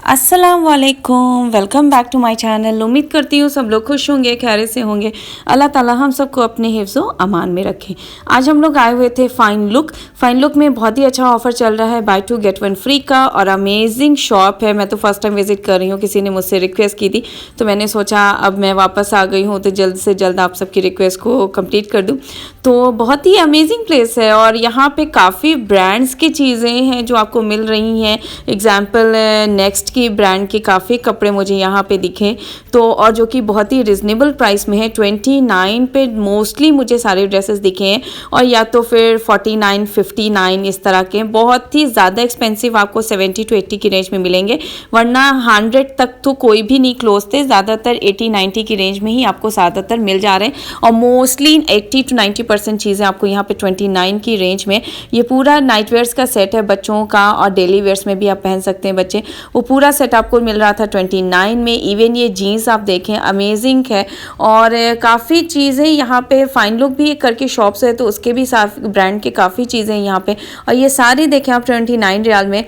अस्सलाम वालेकुम, welcome back to my channel. उम्मीद करती हूँ सब लोग खुश होंगे, खैरियत से होंगे। अल्लाह ताला हम सबको अपने हिफ्ज़ व अमान में रखे। आज हम लोग आए हुए थे फाइन लुक में बहुत ही अच्छा ऑफर चल रहा है, बाय 2 गेट 1 फ्री का, और अमेजिंग शॉप है। मैं तो फर्स्ट टाइम विजिट कर रही हूँ, किसी ने मुझसे रिक्वेस्ट की थी तो मैंने सोचा अब मैं वापस आ गई हूँ तो जल्द से जल्द आप सबकी रिक्वेस्ट को कंप्लीट कर दूँ। तो बहुत ही अमेजिंग प्लेस है और यहाँ पे काफ़ी ब्रांड्स की चीज़ें हैं जो आपको मिल रही हैं। एग्जाम्पल नेक्स्ट की ब्रांड के काफ़ी कपड़े मुझे यहाँ पे दिखे, तो और जो कि बहुत ही रिजनेबल प्राइस में है। 29 पे मोस्टली मुझे सारे ड्रेसेस दिखे हैं, और या तो फिर 49, 59 इस तरह के। बहुत ही ज़्यादा एक्सपेंसिव आपको 70 to 80 की रेंज में मिलेंगे, वरना 100 तक तो कोई भी नहीं क्लोज थे। ज़्यादातर 80-90 की रेंज में ही आपको ज़्यादातर मिल जा रहे हैं, और मोस्टली 80 to 90% चीज़ें आपको यहाँ पे 29 की रेंज में। ये पूरा नाइट वेयर्स का सेट है बच्चों का, और डेली वेयर्स में भी आप पहन सकते हैं बच्चे। वो पूरा सेट आपको मिल रहा था 29 में। इवन ये जीन्स आप देखें अमेजिंग है, और काफ़ी चीज़ें यहाँ पे फाइन लुक भी करके शॉप्स है, तो उसके भी ब्रांड के काफ़ी चीज़ें यहाँ पे, और ये सारी देखें आप 29 रियाल में।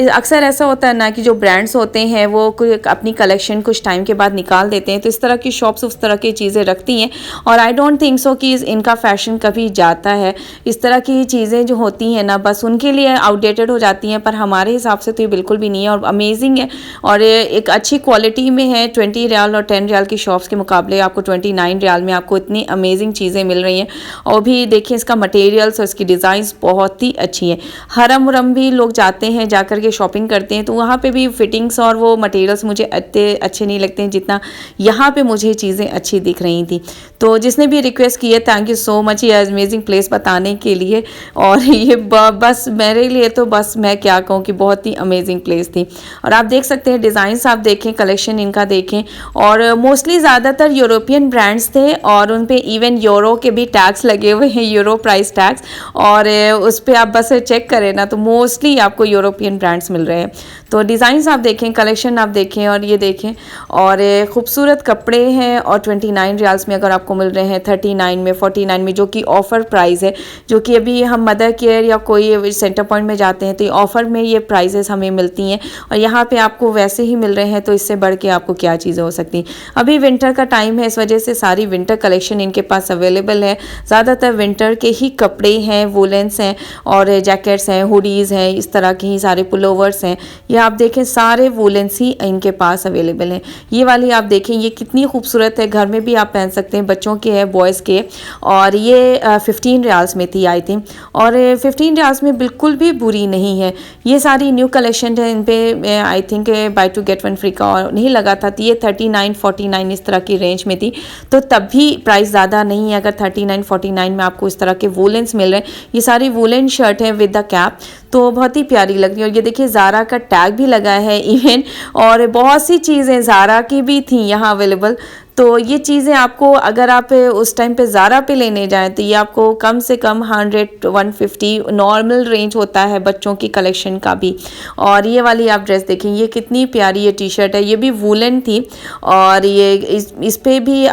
अक्सर ऐसा होता है ना कि जो ब्रांड्स होते हैं वो अपनी कलेक्शन कुछ टाइम के बाद निकाल देते हैं, तो इस तरह की शॉप्स उस तरह की चीज़ें रखती हैं, और आई डोंट थिंक सो कि इनका फैशन कभी जाता है। इस तरह की चीज़ें जो होती हैं ना, बस उनके लिए आउटडेटेड हो जाती हैं, पर हमारे हिसाब से तो ये बिल्कुल भी नहीं है, और अमेजिंग है, और एक अच्छी क्वालिटी में है। 20 रियाल और 10 रियाल की शॉप्स के मुकाबले आपको 29 रियाल में आपको इतनी अमेजिंग चीज़ें मिल रही हैं। और भी देखिए इसका मटेरियल्स और इसकी डिज़ाइंस बहुत ही अच्छी हैं। हरम उरम भी लोग जाते हैं, जाकर के शॉपिंग करते हैं, तो वहाँ पे भी फिटिंग्स और वो मटेरियल्स मुझे इतने अच्छे नहीं लगते हैं जितना यहाँ पे मुझे चीज़ें अच्छी दिख रही थी। तो जिसने भी रिक्वेस्ट की है, थैंक यू सो मच ये अमेजिंग प्लेस बताने के लिए। और ये बस मेरे लिए तो बस मैं क्या कहूँ कि बहुत ही अमेजिंग प्लेस थी। और आप देख सकते हैं डिज़ाइंस, आप देखें कलेक्शन इनका देखें, और मोस्टली ज़्यादातर यूरोपियन ब्रांड्स थे, और उन पे इवन यूरो के भी टैग्स लगे हुए हैं, यूरो प्राइस टैग्स, और उस पर आप बस चेक करें ना तो मोस्टली आपको यूरोपियन ब्रांड्स मिल रहे हैं। तो डिज़ाइंस आप देखें, कलेक्शन आप देखें, और ये देखें, और खूबसूरत कपड़े हैं, और 29 रियाल्स में अगर आपको मिल रहे हैं, 39 में, 49 में, जो कि ऑफ़र प्राइस है। जो कि अभी हम मदर केयर या कोई सेंटर पॉइंट में जाते हैं तो ऑफ़र में ये प्राइजेस हमें मिलती हैं, और यहाँ पे आपको वैसे ही मिल रहे हैं, तो इससे बढ़ के आपको क्या चीज़ें हो सकती हैं। अभी विंटर का टाइम है, इस वजह से सारी विंटर कलेक्शन इनके पास अवेलेबल है। ज़्यादातर विंटर के ही कपड़े हैं, वुलेंस हैं, और जैकेट्स हैं, हुडीज़ हैं, इस तरह के ही सारे पुलोवर्स हैं। ये आप देखें सारे वुलेंस ही इनके पास अवेलेबल हैं। ये वाली आप देखें, ये कितनी खूबसूरत है, घर में भी आप पहन सकते हैं, बच्चों के हैं, बॉयज़ के, और ये 15 रियाल्स में थी आई थिंक, और 15 रियाल्स में बिल्कुल भी बुरी नहीं है। ये सारी न्यू कलेक्शन है, इन पे I think buy 2 get 1 free का और नहीं लगा था, तो ये 39, 49 इस तरह की रेंज में थी, तो तब भी प्राइस ज़्यादा नहीं है। अगर 39, 49 में आपको इस तरह के वुलेंस मिल रहे हैं, ये सारी वुलन शर्ट है विद द कैप, तो बहुत ही प्यारी लग रही है। और ये देखिए ज़ारा का टैग भी लगा है इवन, और बहुत सी चीज़ें ज़ारा की भी थी यहाँ अवेलेबल। तो ये चीज़ें आपको अगर आप उस टाइम पे ज़ारा पे लेने जाएं तो ये आपको कम से कम 100-150 नॉर्मल रेंज होता है बच्चों की कलेक्शन का भी। और ये वाली आप ड्रेस देखें, ये कितनी प्यारी ये टी शर्ट है, ये भी वुलन थी, और ये इस पे भी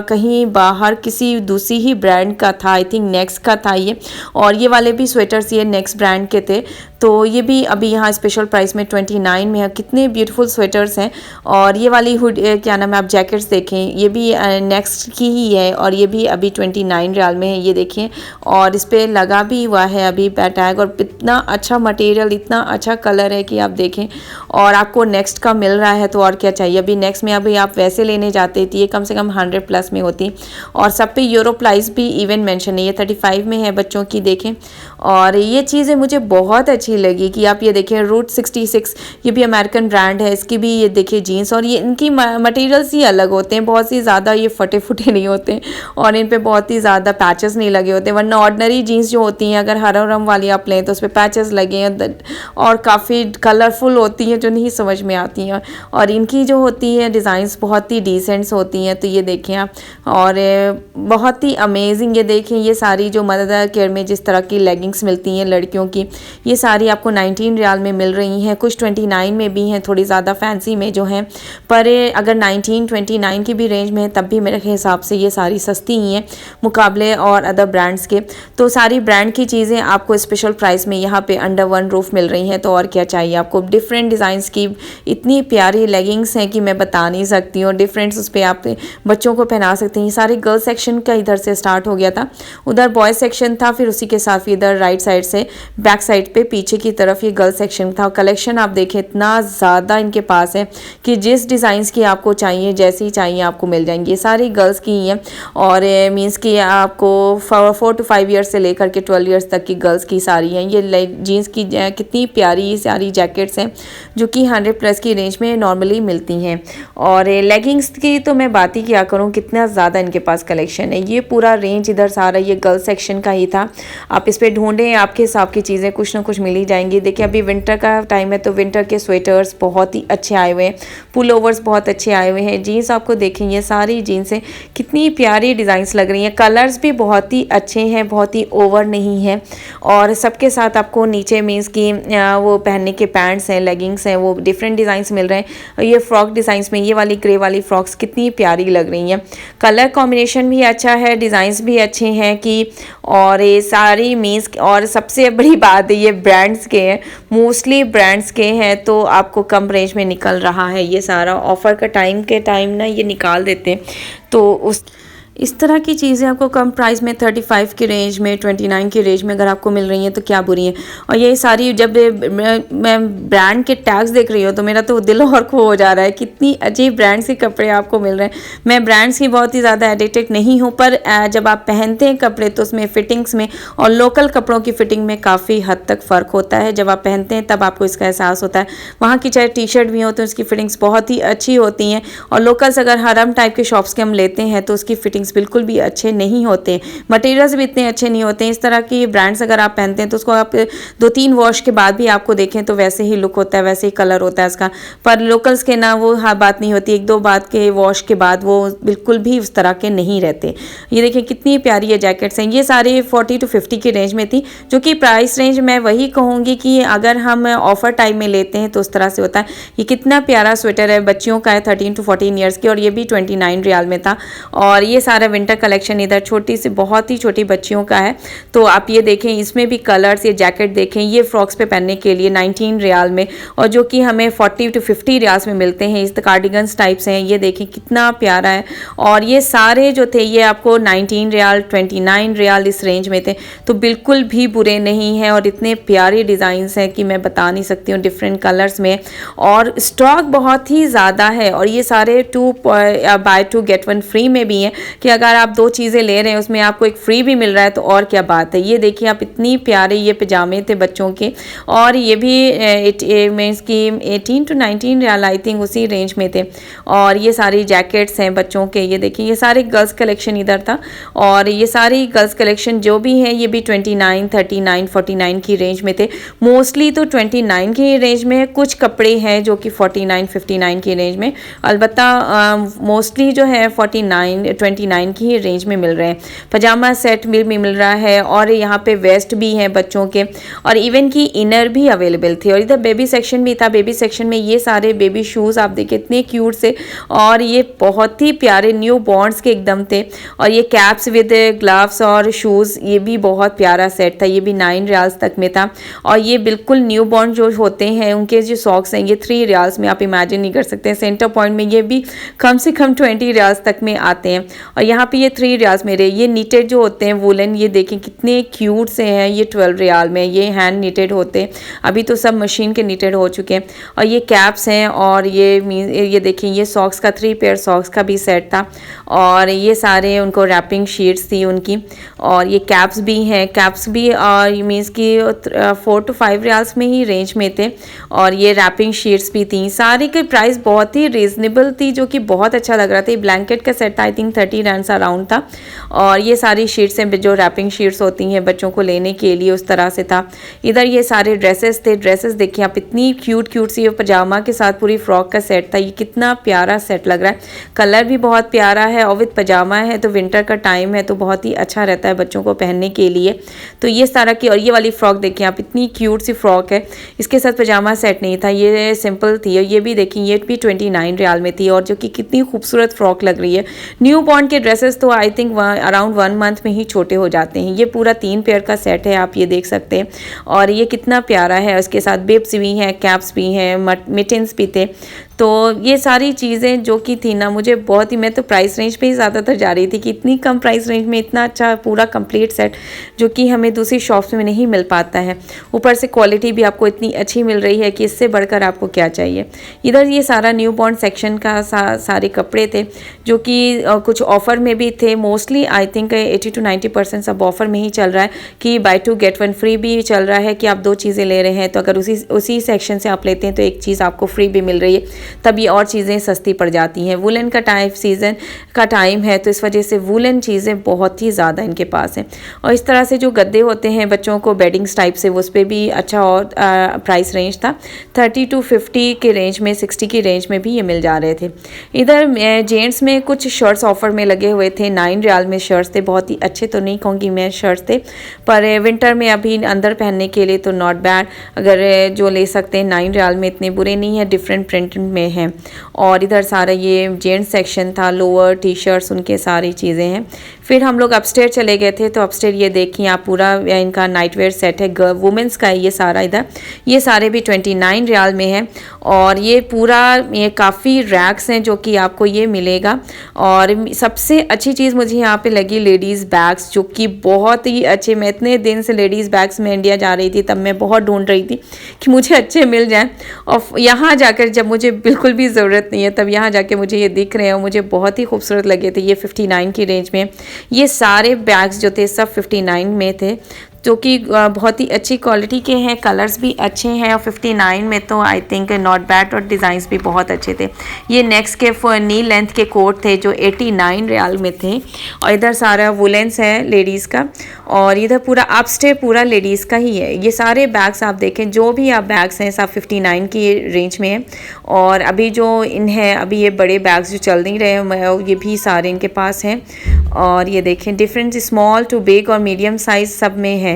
कहीं बाहर किसी दूसरी ही ब्रांड का था, आई थिंक नेक्स्ट का था ये। और ये वाले भी स्वेटर्स ये नेक्स्ट ब्रांड के थे, तो ये भी अभी यहाँ स्पेशल प्राइस में 29 में है। कितने ब्यूटीफुल स्वेटर्स हैं। और ये वाली हुड क्या नाम है, आप जैकेट्स देखें, ये भी नेक्स्ट की ही है, और ये भी अभी 29 रियाल में है, ये देखें, और इस पर लगा भी हुआ है अभी टैग, और इतना अच्छा मटेरियल, इतना अच्छा कलर है कि आप देखें, और आपको नेक्स्ट का मिल रहा है, तो और क्या चाहिए। अभी नेक्स्ट में अभी आप वैसे लेने जाते तो ये कम से कम 100 प्लस में होती, और सब पे यूरो प्राइस भी इवन मेंशन है। ये 35 में है बच्चों की देखें, और ये चीज़ें मुझे बहुत अच्छी लगी कि आप ये देखें रूट 66, ये भी अमेरिकन ब्रांड है, इसकी भी ये देखिए जीन्स, और ये इनकी मटेरियल्स ही अलग होते हैं, बहुत सी ज़्यादा ये फटे फुटे नहीं होते हैं, और इन पे बहुत ही ज़्यादा पैचेस नहीं लगे होते, वरना ऑर्डनरी जीन्स जो होती हैं अगर हरम वाली आप लें तो उस पर पैचेस लगे हैं, और काफ़ी कलरफुल होती हैं जो नहीं समझ में आती हैं। और इनकी जो होती है डिज़ाइंस बहुत ही डिसेंट्स होती हैं, तो ये देखें आप, और बहुत ही अमेजिंग। ये देखें ये सारी जो मदर केयर में जिस तरह की लेगिंग्स मिलती हैं लड़कियों की, ये सारी आपको 19 रियाल में मिल रही हैं, कुछ 29 में भी हैं, थोड़ी ज़्यादा फैंसी में जो हैं, पर अगर 19, 29 की भी रेंज में है, तब भी मेरे हिसाब से ये सारी सस्ती ही हैं मुकाबले और अदर ब्रांड्स के। तो सारी ब्रांड की चीज़ें आपको स्पेशल प्राइस में यहाँ पे अंडर वन रूफ मिल रही हैं, तो और क्या चाहिए आपको। डिफरेंट डिज़ाइंस की इतनी प्यारी लेगिंग्स हैं कि मैं बता नहीं सकती हूँ। डिफरेंट्स उस पर आप बच्चों को पहना सकते हैं। ये सारे गर्ल्स सेक्शन का इधर से स्टार्ट हो गया था, उधर बॉयज़ सेक्शन था, फिर उसी के साथ इधर राइट साइड से बैक साइड पे पीछे की तरफ ये गर्ल्स सेक्शन था। कलेक्शन आप देखें इतना ज़्यादा इनके पास है कि जिस डिज़ाइंस की आपको चाहिए, जैसी चाहिए आपको मिल जाएंगी। ये सारी गर्ल्स की ही हैं और मीन्स कि आपको 4 to 5 ईयर्स से लेकर के 12 ईयर्स तक की गर्ल्स की सारी हैं। ये जीन्स की कितनी प्यारी सारी जैकेट्स हैं जो कि 100+ की रेंज में नॉर्मली मिलती हैं। और लेगिंग्स की तो मैं बात ही क्या करूँ, कितना ज़्यादा इनके पास कलेक्शन है। ये पूरा रेंज इधर सारा ये गर्ल्स सेक्शन का ही था। आप इस पर ढूंढें, आपके हिसाब की चीज़ें कुछ ना कुछ मिल ही जाएंगी। देखिए अभी विंटर का टाइम है तो विंटर के स्वेटर्स बहुत ही अच्छे आए हुए हैं, पुल ओवर्स बहुत अच्छे आए हुए हैं। जीन्स आपको देखेंगे, सारी जीन्सें कितनी प्यारी डिज़ाइंस लग रही हैं। कलर्स भी बहुत ही अच्छे हैं, बहुत ही ओवर नहीं है। और सबके साथ आपको नीचे मीन्स की वो पहनने के पैंट्स हैं, लेगिंग्स हैं, वो डिफरेंट डिज़ाइंस मिल रहे हैं। ये फ्रॉक डिज़ाइंस में ये वाली ग्रे वाली फ्रॉक्स कितनी प्यारी लग रही हैं। कलर कॉम्बिनेशन भी अच्छा है, डिज़ाइंस भी अच्छे हैं कि और ये सारी मीन्स। और सबसे बड़ी बात है ये ब्रांड्स के हैं, मोस्टली ब्रांड्स के हैं, तो आपको कम रेंज में निकल रहा है। ये सारा ऑफ़र का टाइम ना ये निकाल देते हैं, तो उस इस तरह की चीज़ें आपको कम प्राइस में 35 की रेंज में, 29 की रेंज में अगर आपको मिल रही हैं तो क्या बुरी है। और ये सारी जब मैं ब्रांड के टैग्स देख रही हूँ तो मेरा तो दिल और खो हो जा रहा है, कितनी अजीब ब्रांड्स के कपड़े आपको मिल रहे हैं। मैं ब्रांड्स की बहुत ही ज़्यादा एडिक्टेड नहीं हूँ, पर जब आप पहनते हैं कपड़े तो उसमें फिटिंग्स में और लोकल कपड़ों की फिटिंग में काफ़ी हद तक फ़र्क होता है। जब आप पहनते हैं तब आपको इसका एहसास होता है। वहाँ की चाहे टी शर्ट भी हो तो उसकी फिटिंग्स बहुत ही अच्छी होती हैं, और लोकल्स अगर हरम टाइप के शॉप्स के हम लेते हैं तो उसकी फिटिंग्स बिल्कुल भी अच्छे नहीं होते, मटेरियल्स भी इतने अच्छे नहीं होते। इस तरह की ब्रांड्स अगर आप पहनते हैं तो उसको आप 2-3 वॉश के बाद भी आपको देखें तो वैसे ही लुक होता है, वैसे ही कलर होता है उसका। पर लोकल्स के ना वो बात नहीं होती, 1-2 बात के वॉश के बाद वो बिल्कुल भी उस तरह के नहीं रहते। ये देखें कितनी प्यारी ये जैकेट्स हैं। ये सारे 40 to 50 की रेंज में थी, जो कि प्राइस रेंज मैं वही कहूँगी कि अगर हम ऑफर टाइम में लेते हैं तो उस तरह से होता है। ये कितना प्यारा स्वेटर है, बच्चियों का है 13 to 14 ईयर्स की, और ये भी 29 रियाल में था। और ये सारा विंटर कलेक्शन इधर छोटी सी बहुत ही छोटी बच्चियों का है। तो आप ये देखें, इसमें भी कलर्स, ये जैकेट देखें, ये फ्रॉक्स पे पहनने के लिए 19 रियाल में, और जो कि हमें 40 to 50 रियाल्स में मिलते हैं। इस कार्डिगन्स टाइप्स हैं, ये देखें कितना प्यारा है। और ये सारे जो थे ये आपको 19 रियाल 29 रियाल इस रेंज में थे, तो बिल्कुल भी बुरे नहीं हैं। और इतने प्यारे डिज़ाइंस हैं कि मैं बता नहीं सकती हूँ, डिफरेंट कलर्स में, और स्टॉक बहुत ही ज़्यादा है। और ये सारे 2 buy 2 get 1 फ्री में भी हैं कि अगर आप 2 चीज़ें ले रहे हैं उसमें आपको एक फ्री भी मिल रहा है, तो और क्या बात है। ये देखिए आप, इतनी प्यारे ये पजामे थे बच्चों के, और ये भी मीन्स की 18 to 19 रियाल आई थिंक उसी रेंज में थे। और ये सारी जैकेट्स हैं बच्चों के, ये देखिए ये सारे गर्ल्स कलेक्शन इधर था। और ये सारी गर्ल्स कलेक्शन जो भी हैं ये भी 29, 39, 49 की रेंज में थे। मोस्टली तो 29 की रेंज में, कुछ कपड़े हैं जो कि 49, 59 की रेंज में, अलबत्ता मोस्टली जो है 49, 29 की ही रेंज में मिल रहे हैं। पजामा सेट भी मिल रहा है, और यहाँ पे वेस्ट भी हैं बच्चों के, और इवन की इनर भी अवेलेबल थे। और इधर बेबी सेक्शन भी था। बेबी सेक्शन में ये सारे बेबी शूज़ आप देखिए इतने क्यूट से, और ये बहुत ही प्यारे न्यू बॉर्न्स के एकदम थे। और ये कैप्स विद ग्लव्स और शूज़, ये भी बहुत प्यारा सेट था। ये भी 9 रियाल्स तक में था। और ये बिल्कुल न्यू बॉर्न जो होते हैं उनके जो सॉक्स हैं ये 3 रियाल्स में, आप इमेजिन नहीं कर सकते हैं। सेंटर पॉइंट में ये भी कम से कम 20 रियाल्स तक में आते हैं। और यहाँ पे ये 3 रियाल्स में रहे। ये नीटेड जो होते हैं वुलन, ये देखें कितने क्यूट से हैं, ये 12 रियाल में। ये हैंड नीटेड होते हैं, अभी तो सब मशीन के नीटेड हो चुके हैं। और ये कैप्स हैं, और ये देखें ये सॉक्स का 3 पेयर सॉक्स का भी सेट था। और ये सारे उनको रैपिंग शीट्स थी उनकी। और ये कैप्स भी हैं, कैप्स भी और मीन्स की 4 to 5 रियाल्स में ही रेंज में थे। और ये रैपिंग शीट्स भी थी। सारी की प्राइस बहुत ही रीजनेबल थी, जो कि बहुत अच्छा लग रहा था। ये ब्लैंकेट का सेट था आई थिंक 30 रैंड्स अराउंड था। और ये सारी शीट्स हैं जो रैपिंग शीट्स होती हैं बच्चों को लेने के लिए, उस तरह से था। इधर ये सारे ड्रेसेस थे। ड्रेसेस देखिए आप, इतनी क्यूट सी पजामा के साथ पूरी फ्रॉक का सेट था। ये कितना प्यारा सेट लग रहा है, कलर भी बहुत प्यारा है और विद पजामा है, तो विंटर का टाइम है तो बहुत ही अच्छा रहता है बच्चों को पहनने के लिए। तो ये सारा की, और ये वाली फ्रॉक देखिए आप, इतनी क्यूट सी फ्रॉक है। इसके साथ पजामा सेट नहीं था, ये सिंपल थी। और ये भी देखिए, ये भी 29 रियाल में थी, और जो कि कितनी खूबसूरत फ्रॉक लग रही है। न्यू बॉर्न के ड्रेसेस तो आई थिंक अराउंड 1 मंथ में ही छोटे हो जाते हैं। ये पूरा 3 पेयर का सेट है, आप ये देख सकते हैं। और ये कितना प्यारा है, उसके साथ बिब्स भी हैं, कैप्स भी हैं, मिटन्स भी थे। तो ये सारी चीज़ें जो कि थी ना, मुझे बहुत ही, मैं तो प्राइस रेंज पे ही ज़्यादातर जा रही थी कि इतनी कम प्राइस रेंज में इतना अच्छा पूरा कंप्लीट सेट जो कि हमें दूसरी शॉप्स में नहीं मिल पाता है। ऊपर से क्वालिटी भी आपको इतनी अच्छी मिल रही है कि इससे बढ़कर आपको क्या चाहिए। इधर ये सारा न्यू बॉर्न सेक्शन का सारे कपड़े थे जो कि कुछ ऑफ़र में भी थे। मोस्टली आई थिंक 80 to 90% सब ऑफ़र में ही चल रहा है कि बाय 2 get 1 फ्री भी चल रहा है, कि आप 2 चीज़ें ले रहे हैं तो अगर उसी सेक्शन से आप लेते हैं तो एक चीज़ आपको फ्री भी मिल रही है, तब ये और चीज़ें सस्ती पड़ जाती हैं। वुलन का सीज़न का टाइम है तो इस वजह से वुलन चीज़ें बहुत ही ज़्यादा इनके पास हैं। और इस तरह से जो गद्दे होते हैं बच्चों को बेडिंग्स टाइप से, उस पर भी अच्छा और प्राइस रेंज था। 30 to 50 के रेंज में, 60 की रेंज में भी ये मिल जा रहे थे। इधर जेंट्स में कुछ शर्ट्स ऑफर में लगे हुए थे। 9 रियाल में शर्ट्स थे, बहुत ही अच्छे तो नहीं कहूँगी मैं शर्ट्स थे, पर विंटर में अभी अंदर पहनने के लिए तो नॉट बैड। अगर जो ले सकते हैं 9 रियाल में, इतने बुरे नहीं है, डिफरेंट प्रिंट में हैं। और इधर सारा ये जेंट्स सेक्शन था, लोअर टी शर्ट्स, उनके सारी चीज़ें हैं। फिर हम लोग अपस्टेयर चले गए थे, तो अपस्टेयर ये देखिए आप, पूरा इनका नाइट वेयर सेट है, वुमेंस का है ये सारा। इधर ये सारे भी 29 रियाल में है। और ये पूरा ये काफ़ी रैक्स हैं जो कि आपको ये मिलेगा। और सबसे अच्छी चीज़ मुझे यहाँ पे लगी लेडीज़ बैग्स, जो कि बहुत ही अच्छे। मैं इतने दिन से लेडीज़ बैग्स में इंडिया जा रही थी, तब मैं बहुत ढूंढ रही थी कि मुझे अच्छे मिल जाएं, और यहाँ जाकर जब मुझे बिल्कुल भी ज़रूरत नहीं है तब यहाँ जाके मुझे ये दिख रहे हैं और मुझे बहुत ही खूबसूरत लगे थे। ये 59 की रेंज में ये सारे बैग्स जो थे सब 59 में थे, जो कि बहुत ही अच्छी क्वालिटी के हैं, कलर्स भी अच्छे हैं। और 59 में तो आई थिंक नॉट बैड, और डिज़ाइंस भी बहुत अच्छे थे। ये नेक्स्ट के नी लेंथ के कोट थे जो 89 रियाल में थे। और इधर सारा वुलेंस है लेडीज़ का, और इधर पूरा अपस्टे पूरा लेडीज़ का ही है। ये सारे बैग्स आप देखें, जो भी आप बैग्स हैं सब 59 की रेंज में है। और अभी जो इन्हें अभी ये बड़े बैग्स जो चल नहीं रहे हैं, ये भी सारे इनके पास हैं। और ये देखें, डिफरेंट स्मॉल टू बिग और मीडियम साइज़ सब में है।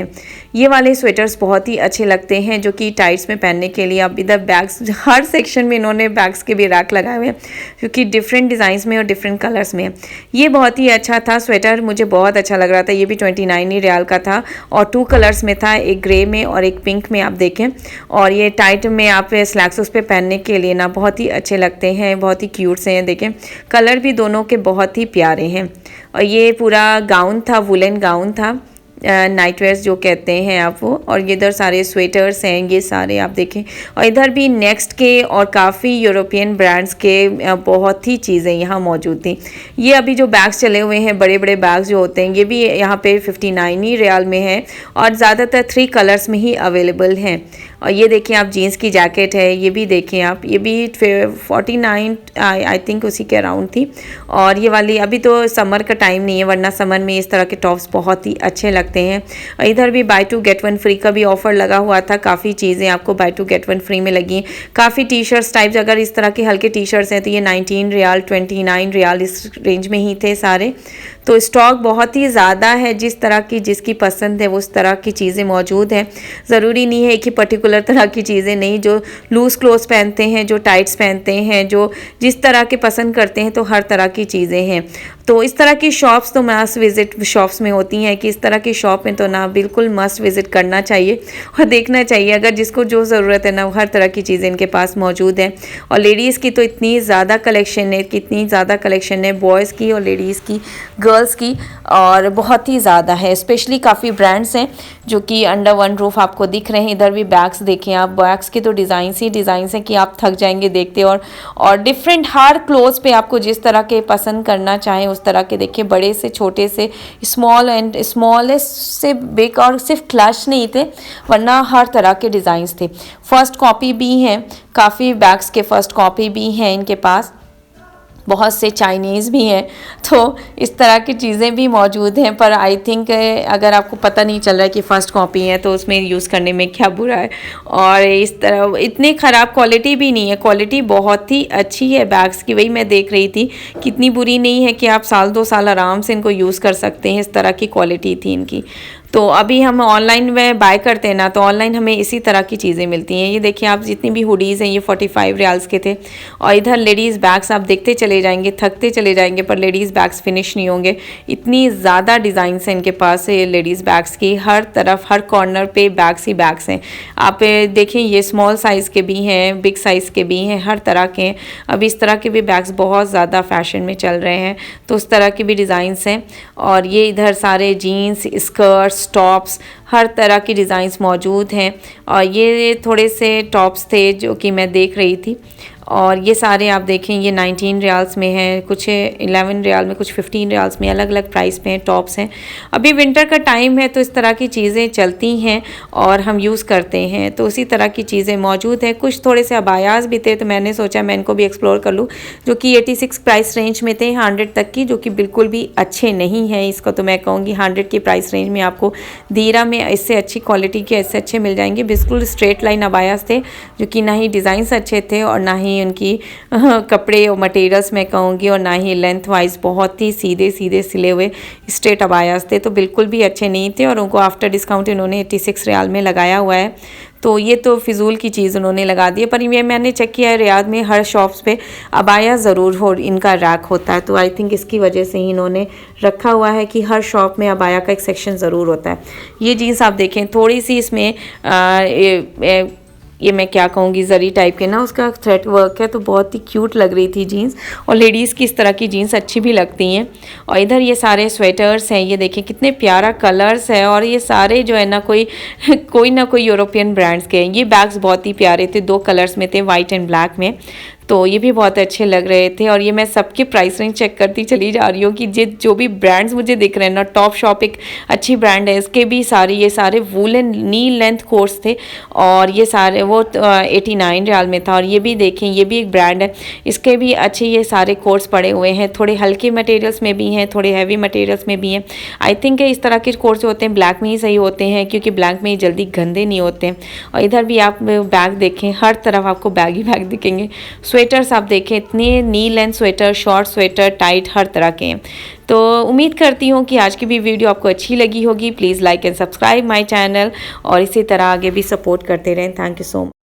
ये वाले स्वेटर्स बहुत ही अच्छे लगते हैं जो कि टाइट्स में पहनने के लिए। अब इधर बैग्स, हर सेक्शन में इन्होंने बैग्स के भी रैक लगाए हुए हैं, क्योंकि डिफरेंट डिज़ाइंस में और डिफरेंट कलर्स में। ये बहुत ही अच्छा था स्वेटर, मुझे बहुत अच्छा लग रहा था। ये भी 29 रियाल का था और 2 कलर्स में था, एक ग्रे में और एक पिंक में, आप देखें। और ये टाइट में आप स्लैक्स उस पर पहनने के लिए ना बहुत ही अच्छे लगते हैं, बहुत ही क्यूट से हैं। देखें कलर भी दोनों के बहुत ही प्यारे हैं। और ये पूरा गाउन था, वुलन गाउन था, नाइट वेयर्स जो कहते हैं आप वो। और ये इधर सारे स्वेटर्स हैं, ये सारे आप देखें। और इधर भी नेक्स्ट के और काफ़ी यूरोपियन ब्रांड्स के बहुत ही चीज़ें यहाँ मौजूद थी। ये अभी जो बैग्स चले हुए हैं, बड़े बड़े बैग्स जो होते हैं, ये भी यहाँ पे 59 ही रियाल में है, और ज़्यादातर 3 कलर्स में ही अवेलेबल हैं। और ये देखें आप, जीन्स की जैकेट है, ये भी देखें आप, ये भी 49 आई थिंक उसी के अराउंड थी। और ये वाली, अभी तो समर का टाइम नहीं है, वरना समर में इस तरह के टॉप्स बहुत ही अच्छे लगते हैं। और इधर भी बाय 2 get 1 फ्री का भी ऑफर लगा हुआ था। काफ़ी चीज़ें आपको बाय 2 get 1 फ्री में लगी। काफ़ी टी शर्ट्स टाइप्स, अगर इस तरह के हल्के टी शर्ट्स हैं तो ये 19 रियाल 29 रियाल इस रेंज में ही थे सारे। तो स्टॉक बहुत ही ज़्यादा है, जिस तरह की जिसकी पसंद है वो उस तरह की चीज़ें मौजूद हैं। ज़रूरी नहीं है कि पर्टिकुलर तरह की चीज़ें नहीं, जो लूज़ क्लोथ्स पहनते हैं, जो टाइट्स पहनते हैं, जो जिस तरह के पसंद करते हैं, तो हर तरह की चीज़ें हैं। तो इस तरह की शॉप्स तो मस्ट विज़िट शॉप्स में होती हैं, कि इस तरह की शॉप में तो ना बिल्कुल मस्ट विज़िट करना चाहिए और देखना चाहिए। अगर जिसको जो ज़रूरत है ना, हर तरह की चीज़ें इनके पास मौजूद हैं। और लेडीज़ की तो इतनी ज़्यादा कलेक्शन है, कितनी ज़्यादा कलेक्शन है, बॉयज़ की और लेडीज़ की, गर्ल्स की, और बहुत ही ज़्यादा है। स्पेशली काफ़ी ब्रांड्स हैं जो कि अंडर वन रूफ आपको दिख रहे हैं। इधर भी बैग्स देखें आप, बैग्स के तो डिज़ाइंस ही डिज़ाइंस हैं कि आप थक जाएंगे देखते। और डिफरेंट हर क्लोथ्स पे आपको जिस तरह के पसंद करना चाहें उस तरह के देखिए, बड़े से छोटे से, स्मॉल एंड स्मॉलेस्ट से बिग, और सिर्फ क्लच नहीं थे वरना हर तरह के डिज़ाइंस थे। फर्स्ट कॉपी भी हैं, काफ़ी बैग्स के फर्स्ट कॉपी भी हैं इनके पास। बहुत से चाइनीज़ भी हैं। तो इस तरह की चीज़ें भी मौजूद हैं, पर आई थिंक अगर आपको पता नहीं चल रहा है कि फ़र्स्ट कॉपी है तो उसमें यूज़ करने में क्या बुरा है। और इस तरह इतनी ख़राब क्वालिटी भी नहीं है, क्वालिटी बहुत ही अच्छी है बैग्स की। वही मैं देख रही थी, कितनी बुरी नहीं है कि आप साल 2 साल आराम से इनको यूज़ कर सकते हैं, इस तरह की क्वालिटी थी इनकी। तो अभी हम ऑनलाइन में बाय करते हैं ना, तो ऑनलाइन हमें इसी तरह की चीज़ें मिलती हैं। ये देखिए आप, जितनी भी हुडीज़ हैं ये 45 रियाल्स के थे। और इधर लेडीज़ बैग्स आप देखते चले जाएंगे, थकते चले जाएंगे, पर लेडीज़ बैग्स फिनिश नहीं होंगे। इतनी ज़्यादा डिज़ाइंस हैं इनके पास ये लेडीज़ बैग्स की, हर तरफ हर कॉर्नर पे बैग्स ही बैग्स हैं। आप देखें, ये स्मॉल साइज़ के भी हैं, बिग साइज़ के भी हैं, हर तरह के हैं। अब इस तरह के भी बैग्स बहुत ज़्यादा फैशन में चल रहे हैं, तो उस तरह के भी डिज़ाइंस हैं। और ये इधर सारे जीन्स, स्कर्ट्स, टॉप्स, हर तरह की डिज़ाइंस मौजूद हैं। और ये थोड़े से टॉप्स थे जो कि मैं देख रही थी। और ये सारे आप देखें, ये 19 रियाल्स में हैं, कुछ 11 रियाल में, कुछ 15 रियाल्स में, अलग अलग प्राइस पे हैं, टॉप्स हैं। अभी विंटर का टाइम है तो इस तरह की चीज़ें चलती हैं और हम यूज़ करते हैं, तो उसी तरह की चीज़ें मौजूद हैं। कुछ थोड़े से अबायास भी थे, तो मैंने सोचा मैं इनको भी एक्सप्लोर कर लूँ, जो कि 86 प्राइस रेंज में थे, 100 तक की, जो कि बिल्कुल भी अच्छे नहीं हैं। इसको तो मैं कहूँगी 100 की प्राइस रेंज में आपको दीरा में इससे अच्छी क्वालिटी के इससे अच्छे मिल जाएंगे। बिल्कुल स्ट्रेट लाइन अबायास थे, जो कि ना ही डिज़ाइंस अच्छे थे और ना ही उनकी कपड़े और मटेरियल्स मैं कहूँगी, और ना ही लेंथ वाइज बहुत ही सीधे सीधे सिले हुए स्ट्रेट अबायास थे, तो बिल्कुल भी अच्छे नहीं थे। और उनको आफ्टर डिस्काउंट इन्होंने 86 रियाल में लगाया हुआ है। तो ये तो फिजूल की चीज़ उन्होंने लगा दी है। पर ये मैंने चेक किया है, रियाद में हर शॉप्स पे अबाया ज़रूर हो इनका रैक होता है, तो आई थिंक इसकी वजह से ही इन्होंने रखा हुआ है कि हर शॉप में अबाया का एक सेक्शन ज़रूर होता है। ये जीन्स आप देखें, थोड़ी सी इसमें ये मैं क्या कहूँगी, जरी टाइप के ना उसका थ्रेड वर्क है, तो बहुत ही क्यूट लग रही थी जीन्स। और लेडीज़ की इस तरह की जीन्स अच्छी भी लगती हैं। और इधर ये सारे स्वेटर्स हैं, ये देखिए कितने प्यारा कलर्स है, और ये सारे जो है ना कोई ना कोई यूरोपियन ब्रांड्स के हैं। ये बैग्स बहुत ही प्यारे थे, 2 कलर्स में थे, वाइट एंड ब्लैक में, तो ये भी बहुत अच्छे लग रहे थे। और ये मैं सबकी प्राइस रेंज चेक करती चली जा रही हूँ कि जो भी ब्रांड्स मुझे दिख रहे हैं ना, टॉप शॉप एक अच्छी ब्रांड है, इसके भी ये सारे वूलन नी लेंथ कोट्स थे, और ये सारे वो 89 रियाल में था। और ये भी देखें, ये भी एक ब्रांड है, इसके भी अच्छे ये सारे कोट्स पड़े हुए हैं, थोड़े हल्के मटेरियल्स में भी हैं, थोड़े हैवी मटेरियल्स में भी हैं। आई थिंक इस तरह के कोट्स जो होते हैं ब्लैक में ही सही होते हैं, क्योंकि ब्लैक में ही जल्दी गंदे नहीं होते हैं। और इधर भी आप बैग देखें, हर तरफ आपको बैग ही बैग दिखेंगे। स्वेटर्स आप देखें, इतने knee length sweater, short sweater, tight, हर तरह के हैं। तो उम्मीद करती हूँ कि आज की भी वीडियो आपको अच्छी लगी होगी। Please like and subscribe my channel, और इसी तरह आगे भी सपोर्ट करते रहें। Thank you so much.